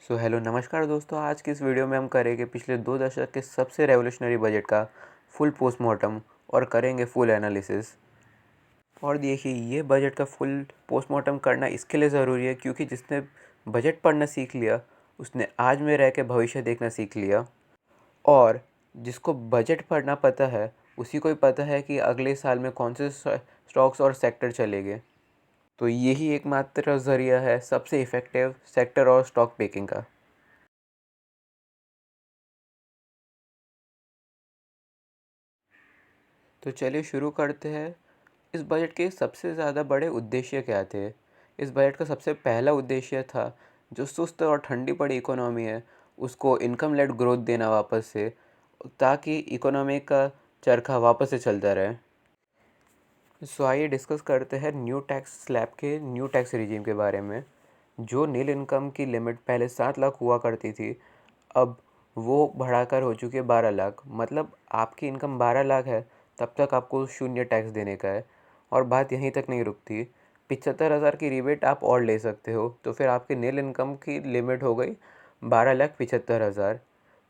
Hello नमस्कार दोस्तों। आज की इस वीडियो में हम करेंगे पिछले 2 दशक के सबसे रेवोल्यूशनरी बजट का फुल पोस्टमार्टम और करेंगे फुल एनालिसिस। और देखिए, ये बजट का फुल पोस्टमार्टम करना इसके लिए ज़रूरी है क्योंकि जिसने बजट पढ़ना सीख लिया उसने आज में रह के भविष्य देखना सीख लिया। और जिसको बजट पढ़ना पता है उसी को ही पता है कि अगले साल में कौन से स्टॉक्स और सेक्टर चलेंगे। तो यही एकमात्र ज़रिया है सबसे इफ़ेक्टिव सेक्टर और स्टॉक पिकिंग का। तो चलिए शुरू करते हैं। इस बजट के सबसे ज़्यादा बड़े उद्देश्य क्या थे? इस बजट का सबसे पहला उद्देश्य था जो सुस्त और ठंडी पड़ी इकोनॉमी है उसको इनकम लेड ग्रोथ देना वापस से, ताकि इकोनॉमी का चरखा वापस से चलता रहे। आइए डिस्कस करते हैं न्यू टैक्स स्लैब के न्यू टैक्स रिजीम के बारे में। जो नील इनकम की लिमिट पहले 7 लाख हुआ करती थी, अब वो बढ़ाकर हो चुकी है 12 लाख। मतलब आपकी इनकम 12 लाख है तब तक आपको शून्य टैक्स देने का है। और बात यहीं तक नहीं रुकती, 75,000 की रिबेट आप और ले सकते हो, तो फिर आपकी नील इनकम की लिमिट हो गई 12,75,000।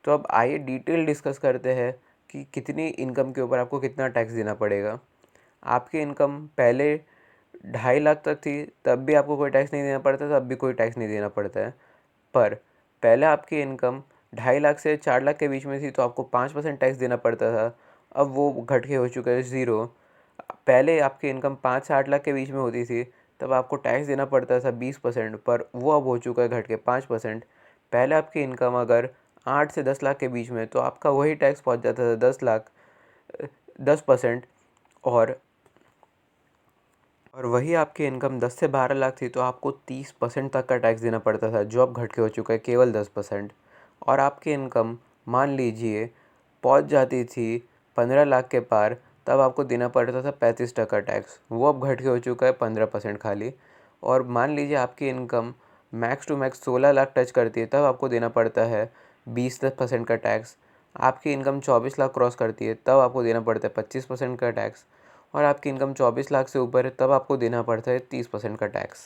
तो अब आइए डिटेल डिस्कस करते हैं कि कितनी इनकम के ऊपर आपको कितना टैक्स देना पड़ेगा। आपकी इनकम पहले 2.5 लाख तक थी तब भी आपको कोई टैक्स नहीं देना पड़ता था, अब भी कोई टैक्स नहीं देना पड़ता है। पर पहले आपकी इनकम 2.5 लाख से 4 लाख के बीच में थी तो आपको 5% टैक्स देना पड़ता था, अब वो घट के हो चुका है 0। पहले आपकी इनकम 5 से 8 लाख के बीच में होती थी तब आपको टैक्स देना पड़ता था 20%, पर वो अब हो चुका है घट के 5%। पहले आपकी इनकम अगर 8 से 10 लाख के बीच में तो आपका वही टैक्स पहुंच जाता था 10 लाख, 10%। और वही आपकी इनकम 10 से 12 लाख थी तो आपको 30% तक का टैक्स देना पड़ता था, जो अब घट के हो चुका है केवल 10%। और आपकी इनकम मान लीजिए पहुंच जाती थी 15 लाख के पार, तब आपको देना पड़ता था 35% टैक्स, वो अब घट के हो चुका है 15% खाली। और मान लीजिए आपकी income max to max 16 lakh touch करती है, तब आपको देना पड़ता है 20% का टैक्स। आपकी इनकम 24 लाख क्रॉस करती है तब आपको देना पड़ता है 25% का टैक्स। और आपकी इनकम 24 लाख से ऊपर है तब आपको देना पड़ता है 30% का टैक्स।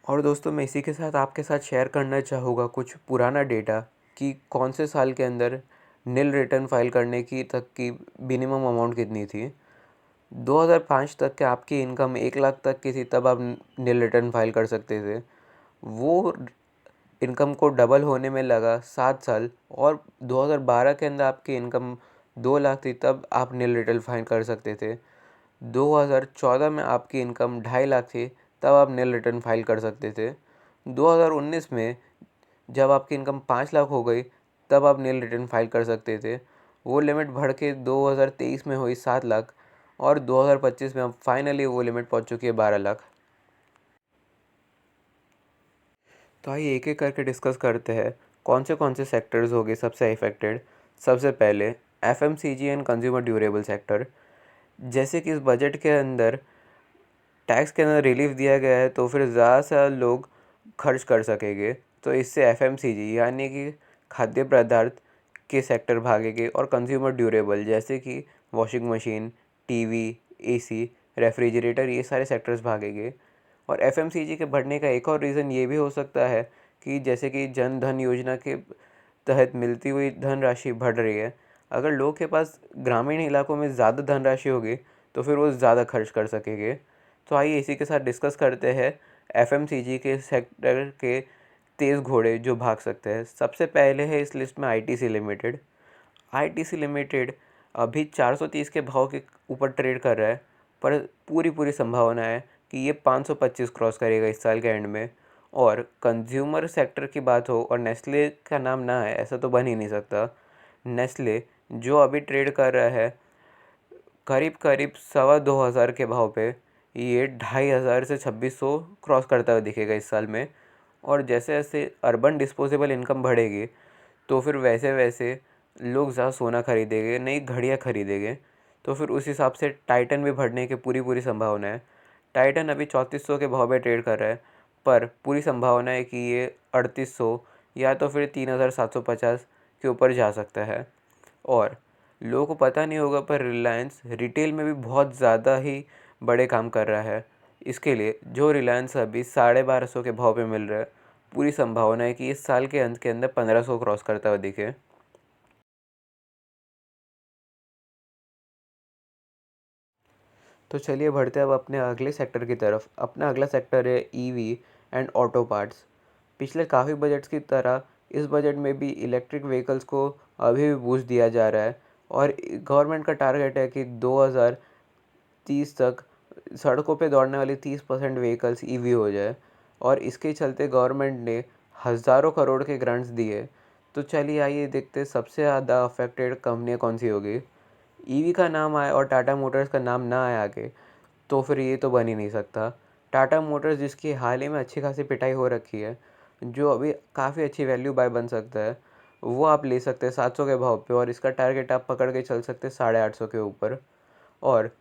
और दोस्तों, मैं इसी के साथ आपके साथ शेयर करना चाहूँगा कुछ पुराना डेटा कि कौन से साल के अंदर नील रिटर्न फाइल करने की तक की मिनिमम अमाउंट कितनी थी। 2005 तक के आपकी इनकम 1 लाख तक की थी तब आप नील रिटर्न फाइल कर सकते थे। वो इनकम को डबल होने में लगा 7 साल। और 2012 के अंदर आपकी इनकम 2 लाख थी तब आप नील रिटर्न फाइल कर सकते थे। 2014 में आपकी इनकम 2.5 लाख थी तब आप नील रिटर्न फाइल कर सकते थे। 2019 में जब आपकी इनकम 5 लाख हो गई तब आप नील रिटर्न फाइल कर सकते थे। वो लिमिट बढ़ के 2023 में हुई 7 लाख। और 2025 में अब फाइनली वो लिमिट पहुंच चुकी है 12 लाख। तो आइए एक एक करके डिस्कस करते हैं कौन से सेक्टर्स हो गए सबसे इफेक्टेड। सबसे पहले FMCG and consumer durable sector. जैसे कि इस बजट के अंदर टैक्स के अंदर रिलीफ दिया गया है तो फिर ज़्यादा से ज़्यादा लोग खर्च कर सकेंगे, तो इससे एफएमसीजी यानी कि खाद्य पदार्थ के सेक्टर भागेंगे। और कंज्यूमर ड्यूरेबल जैसे कि washing machine, TV, AC, refrigerator, ये सारे सेक्टर्स भागेंगे। और एफएमसीजी के बढ़ने का एक और रीज़न ये भी हो सकता है कि जैसे कि जन धन योजना के तहत मिलती हुई धनराशि बढ़ रही है। अगर लोग के पास ग्रामीण इलाकों में ज़्यादा धनराशि होगी तो फिर वो ज़्यादा खर्च कर सकेंगे। तो आइए इसी के साथ डिस्कस करते हैं एफएमसीजी के सेक्टर के तेज़ घोड़े जो भाग सकते हैं। सबसे पहले है इस लिस्ट में आईटीसी लिमिटेड। आईटीसी लिमिटेड अभी 430 के भाव के ऊपर ट्रेड कर रहा है, पर पूरी पूरी संभावना है कि ये 525 क्रॉस करेगा इस साल के एंड में। और कंज्यूमर सेक्टर की बात हो और नेस्ले का नाम ना है ऐसा तो बन ही नहीं सकता। नेस्ले जो अभी ट्रेड कर रहा है करीब करीब 2,200 के भाव पे, ये 2,500 से 2,600 क्रॉस करता हुआ दिखेगा इस साल में। और जैसे जैसे अर्बन डिस्पोजेबल इनकम बढ़ेगी तो फिर वैसे वैसे लोग ज़्यादा सोना खरीदेंगे, नई घड़ियाँ खरीदेंगे। तो फिर उस हिसाब से टाइटन भी बढ़ने की पूरी पूरी संभावना है। टाइटन अभी 3400 के भाव में ट्रेड कर रहा है, पर पूरी संभावना है कि ये 3800 या तो फिर 3,750 के ऊपर जा सकता है। और लोगों को पता नहीं होगा पर रिलायंस रिटेल में भी बहुत ज़्यादा ही बड़े काम कर रहा है। इसके लिए जो रिलायंस अभी 1250 के भाव पे मिल रहा है पूरी संभावना है कि इस साल के अंत के अंदर 1500 क्रॉस करता हुआ दिखे। तो चलिए बढ़ते हैं अब अपने अगले सेक्टर की तरफ। अपना अगला सेक्टर है ईवी एंड ऑटो पार्ट्स। पिछले काफ़ी बजट्स की तरह इस बजट में भी इलेक्ट्रिक व्हीकल्स को अभी भी बूस्ट दिया जा रहा है और गवर्नमेंट का टारगेट है कि 2030 तक सड़कों पे दौड़ने वाली 30% व्हीकल्स ईवी हो जाए और इसके चलते गवर्नमेंट ने हज़ारों करोड़ के ग्रांट्स दिए। तो चलिए आइए देखते हैं सबसे ज़्यादा अफेक्टेड कंपनियाँ कौन सी होगी। ईवी का नाम आए और टाटा मोटर्स का नाम ना आए आगे, तो फिर ये तो बन ही नहीं सकता। टाटा मोटर्स जिसकी हाल ही में अच्छी खासी पिटाई हो रखी है, जो अभी काफ़ी अच्छी वैल्यू बाय बन सकता है, वो आप ले सकते हैं 700 के भाव पे और इसका टारगेट आप पकड़ के चल सकते हैं 850 के ऊपर। और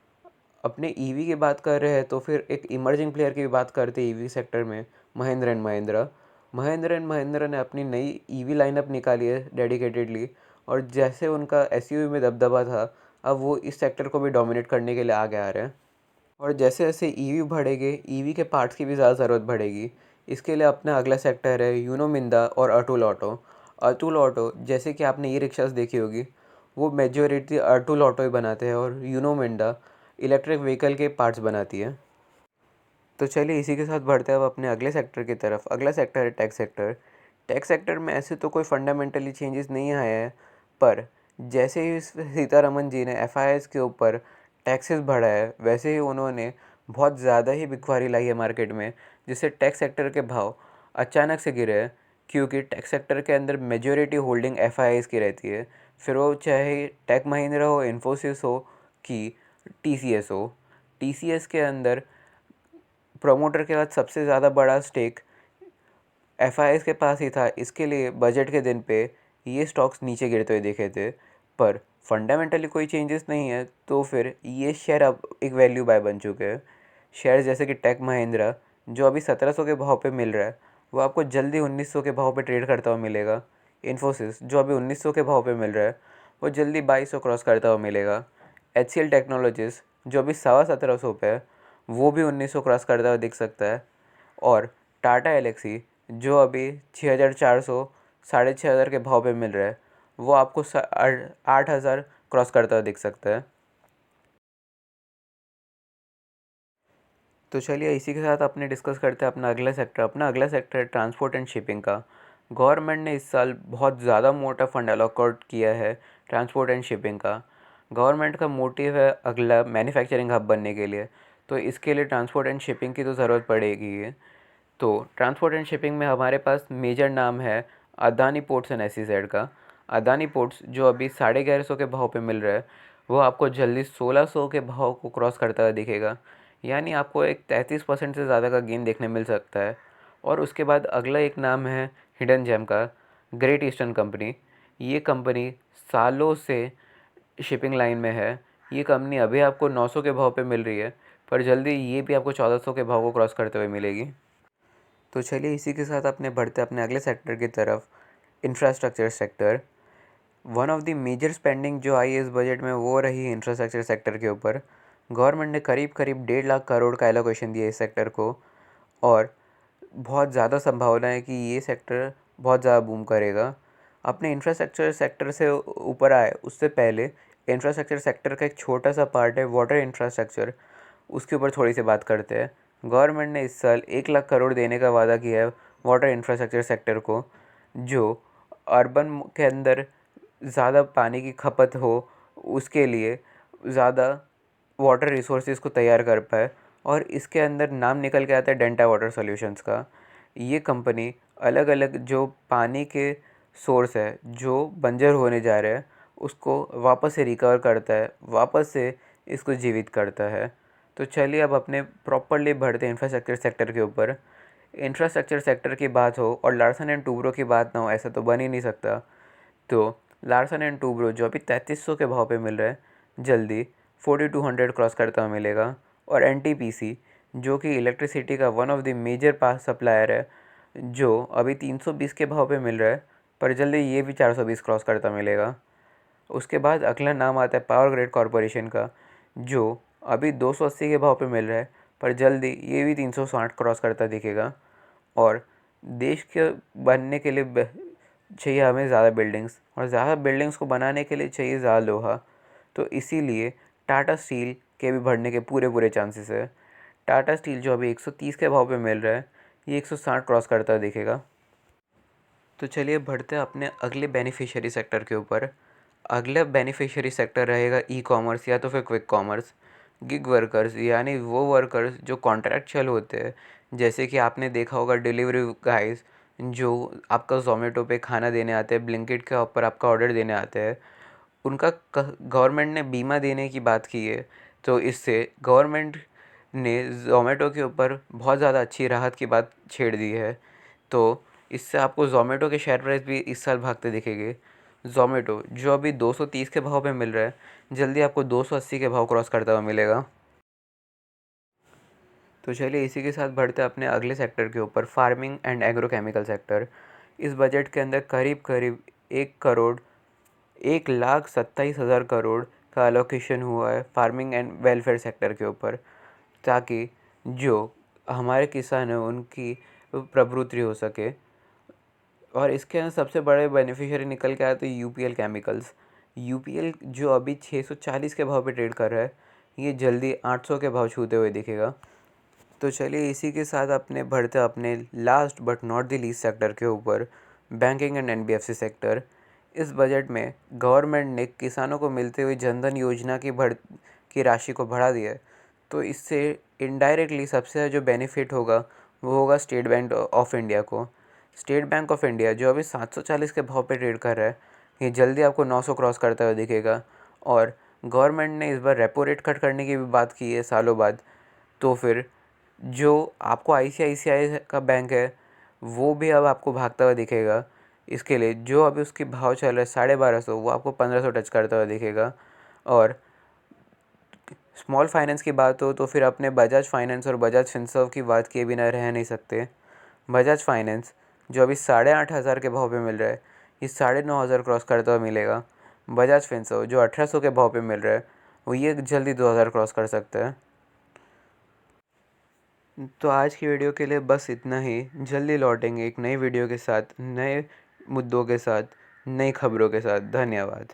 अपने ईवी की बात कर रहे हैं तो फिर एक इमर्जिंग प्लेयर की भी बात करते हैं ईवी सेक्टर में, महिंद्रा एंड महिंद्रा। महिंद्रा एंड महिंद्रा ने अपनी नई ईवी लाइनअप निकाली है डेडिकेटेडली, और जैसे उनका एसयूवी में दबदबा था, अब वो इस सेक्टर को भी डोमिनेट करने के लिए आगे आ रहे हैं। और जैसे जैसे ईवी बढ़ेंगे, ईवी के पार्ट्स की भी ज़्यादा ज़रूरत बढ़ेगी। इसके लिए अपना अगला सेक्टर है यूनो मिंदा और अतुल ऑटो। अतुल ऑटो, जैसे कि आपने ई रिक्शास देखी होगी, वो मेजोरिटी अतुल ऑटो ही बनाते हैं और यूनो मिंदा इलेक्ट्रिक व्हीकल के पार्ट्स बनाती है। तो चलिए इसी के साथ बढ़ते हैं अब अपने अगले सेक्टर की तरफ। अगला सेक्टर है टेक सेक्टर। टेक सेक्टर में ऐसे तो कोई फंडामेंटली चेंजेस नहीं आए हैं, पर जैसे ही सीतारमन जी ने एफआईआईस के ऊपर टैक्सेस बढ़ाया है, वैसे ही उन्होंने बहुत ज़्यादा ही बिकवारी लाई है मार्केट में, जिससे टेक सेक्टर के भाव अचानक से गिरे हैं। क्योंकि टेक सेक्टर के अंदर मेजोरिटी होल्डिंग एफआईआईस की रहती है, फिर वो चाहे टेक महिंद्रा हो, इन्फोसिस हो कि टीसीएस हो। टीसीएस के अंदर प्रोमोटर के बाद सबसे ज़्यादा बड़ा स्टेक एफआईआईस के पास ही था, इसके लिए बजट के दिन पे ये स्टॉक्स नीचे गिरते हुए दिखे थे। पर फंडामेंटली कोई चेंजेस नहीं है, तो फिर ये शेयर अब एक वैल्यू बाय बन चुके हैं। शेयर जैसे कि टेक महिंद्रा, जो अभी 1700 के भाव पे मिल रहा है, वो आपको जल्दी 1900 के भाव पे ट्रेड करता हुआ मिलेगा। इन्फोसिस, जो अभी 1900 के भाव पे मिल रहा है, वो जल्दी 2200 क्रॉस करता हुआ मिलेगा। HCL टेक्नोलॉजीज, जो अभी 1750 पे है, वो भी 1900 क्रॉस करता हुआ दिख सकता है। और टाटा एलेक्सी, जो अभी 6400 6500 के भाव पे मिल रहा है, वो आपको 8000 क्रॉस करता हुआ दिख सकता है। तो चलिए इसी के साथ अपने डिस्कस करते हैं अपना अगला सेक्टर। अपना अगला सेक्टर है ट्रांसपोर्ट एंड शिपिंग का। गवर्नमेंट ने इस साल बहुत ज़्यादा मोटा फंड अलॉट किया है ट्रांसपोर्ट एंड शिपिंग का। गवर्नमेंट का मोटिव है अगला मैन्युफैक्चरिंग हब बनने के लिए, तो इसके लिए ट्रांसपोर्ट एंड शिपिंग की तो ज़रूरत पड़ेगी। तो ट्रांसपोर्ट एंड शिपिंग में हमारे पास मेजर नाम है अदानी पोर्ट्स एंड एसईजेड का। अदानी पोर्ट्स, जो अभी 1150 के भाव पे मिल रहा है, वो आपको जल्दी 1600 के भाव को क्रॉस करता हुआ दिखेगा। यानी आपको एक 33% से ज़्यादा का गेन देखने मिल सकता है। और उसके बाद अगला एक नाम है हिडन जेम का, ग्रेट ईस्टर्न कंपनी। ये कंपनी सालों से शिपिंग लाइन में है। ये कंपनी अभी आपको 900 के भाव पे मिल रही है, पर जल्दी ये भी आपको 1400 के भाव को क्रॉस करते हुए मिलेगी। तो चलिए इसी के साथ अपने बढ़ते अपने अगले सेक्टर की तरफ, infrastructure sector. One of the major spending जो आई इस बजट में, वो रही इंफ्रास्ट्रक्चर सेक्टर के ऊपर। गवर्नमेंट ने करीब करीब 1.5 लाख करोड़ का एलोकेशन दिया इस सेक्टर को, और बहुत ज़्यादा संभावना है कि ये सेक्टर बहुत ज़्यादा बूम करेगा। अपने इंफ्रास्ट्रक्चर सेक्टर से ऊपर आए उससे पहले, इंफ्रास्ट्रक्चर सेक्टर का एक छोटा सा पार्ट है वाटर इंफ्रास्ट्रक्चर, उसके ऊपर थोड़ी सी बात करते हैं। गवर्नमेंट ने इस साल 1 लाख करोड़ देने का वादा किया है वाटर इंफ्रास्ट्रक्चर सेक्टर को, जो अर्बन के अंदर ज़्यादा पानी की खपत हो, उसके लिए ज़्यादा वाटर रिसोर्सेज को तैयार कर पाए। और इसके अंदर नाम निकल के आता है डेल्टा वाटर सॉल्यूशंस का। ये कंपनी अलग अलग जो पानी के सोर्स है जो बंजर होने जा रहे हैं, उसको वापस से रिकवर करता है, वापस से इसको जीवित करता है। तो चलिए अब अपने प्रॉपरली बढ़ते इंफ्रास्ट्रक्चर सेक्टर के ऊपर। इंफ्रास्ट्रक्चर सेक्टर की बात हो और लार्सन एंड टूब्रो की बात ना हो, ऐसा तो बन ही नहीं सकता। तो लार्सन एंड टूब्रो, जो अभी 3300 के भाव पे मिल रहा है, जल्दी 4200 क्रॉस करता हुआ मिलेगा। और एनटीपीसी, जो कि इलेक्ट्रिसिटी का वन ऑफ द मेजर पास सप्लायर है, जो अभी 320 के भाव पे मिल रहा है, पर जल्दी ये भी 420 क्रॉस करता मिलेगा। उसके बाद अगला नाम आता है पावर ग्रिड कॉरपोरेशन का, जो अभी 280 के भाव पे मिल रहा है, पर जल्दी ये भी 360 क्रॉस करता दिखेगा। और देश के बनने के लिए चाहिए हमें ज़्यादा बिल्डिंग्स, और ज़्यादा बिल्डिंग्स को बनाने के लिए चाहिए ज़्यादा लोहा। तो इसीलिए टाटा स्टील के भी बढ़ने के पूरे पूरे चांसेस है। टाटा स्टील जो अभी 130 के भाव पे मिल रहा है, ये 160 क्रॉस करता दिखेगा। तो चलिए बढ़ते हैं अपने अगले बेनिफिशियरी सेक्टर के ऊपर। अगला बेनिफिशियरी सेक्टर रहेगा ई कॉमर्स या तो फिर क्विक कॉमर्स। गिग वर्कर्स यानी वो वर्कर्स जो कॉन्ट्रैक्चुअल होते हैं, जैसे कि आपने देखा होगा डिलीवरी गाइस जो आपका ज़ोमेटो पे खाना देने आते हैं, ब्लिंकिट के ऊपर आपका ऑर्डर देने आते हैं, उनका गवर्नमेंट ने बीमा देने की बात की है। तो इससे गवर्नमेंट ने ज़ोमेटो के ऊपर बहुत ज़्यादा अच्छी राहत की बात छेड़ दी है। तो इससे आपको ज़ोमेटो के शेयर प्राइस भी इस साल भागते दिखेंगे। ज़ोमेटो जो अभी 230 के भाव पे मिल रहा है, जल्दी आपको 280 के भाव क्रॉस करता हुआ मिलेगा। तो चलिए इसी के साथ बढ़ते हैं अपने अगले सेक्टर के ऊपर, फार्मिंग एंड एग्रोकेमिकल सेक्टर। इस बजट के अंदर करीब करीब 1,27,000 करोड़ का अलोकेशन हुआ है फार्मिंग एंड वेलफेयर सेक्टर के ऊपर, ताकि जो हमारे किसान हैं उनकी प्रवृत्ति हो सके। और इसके अंदर सबसे बड़े बेनिफिशियरी निकल के आए तो यूपीएल केमिकल्स। यूपीएल जो अभी 640 के भाव पे ट्रेड कर रहा है, ये जल्दी 800 के भाव छूते हुए दिखेगा। तो चलिए इसी के साथ अपने बढ़ते अपने last but not the least sector के ऊपर, बैंकिंग एंड एनबीएफसी सेक्टर। इस बजट में गवर्नमेंट ने किसानों को मिलते हुए जनधन योजना की राशि को बढ़ा दिया है। तो इससे इनडायरेक्टली सबसे जो बेनिफिट होगा वो होगा स्टेट बैंक ऑफ इंडिया को। स्टेट बैंक ऑफ इंडिया जो अभी 740 के भाव पे ट्रेड कर रहा है, ये जल्दी आपको 900 क्रॉस करता हुआ दिखेगा। और गवर्नमेंट ने इस बार रेपो रेट कट करने की भी बात की है सालों बाद। तो फिर जो आपको आईसीआईसीआई का बैंक है, वो भी अब आपको भागता हुआ दिखेगा। इसके लिए जो अभी उसके भाव चल रहा है 1250, वो आपको 1500 टच करता हुआ दिखेगा। और स्मॉल फाइनेंस की बात हो तो फिर अपने बजाज फाइनेंस और बजाज फिनसर्व की बात किए बिना रह नहीं सकते। बजाज फाइनेंस जो अभी 8,500 के भाव पे मिल रहा है, ये 9,500 क्रॉस करता हुआ मिलेगा। बजाज फिनसर्व जो 1,800 के भाव पे मिल रहा है, वो ये जल्दी 2,000 क्रॉस कर सकता है। तो आज की वीडियो के लिए बस इतना ही। जल्दी लौटेंगे एक नई वीडियो के साथ, नए मुद्दों के साथ, नई खबरों के साथ। धन्यवाद।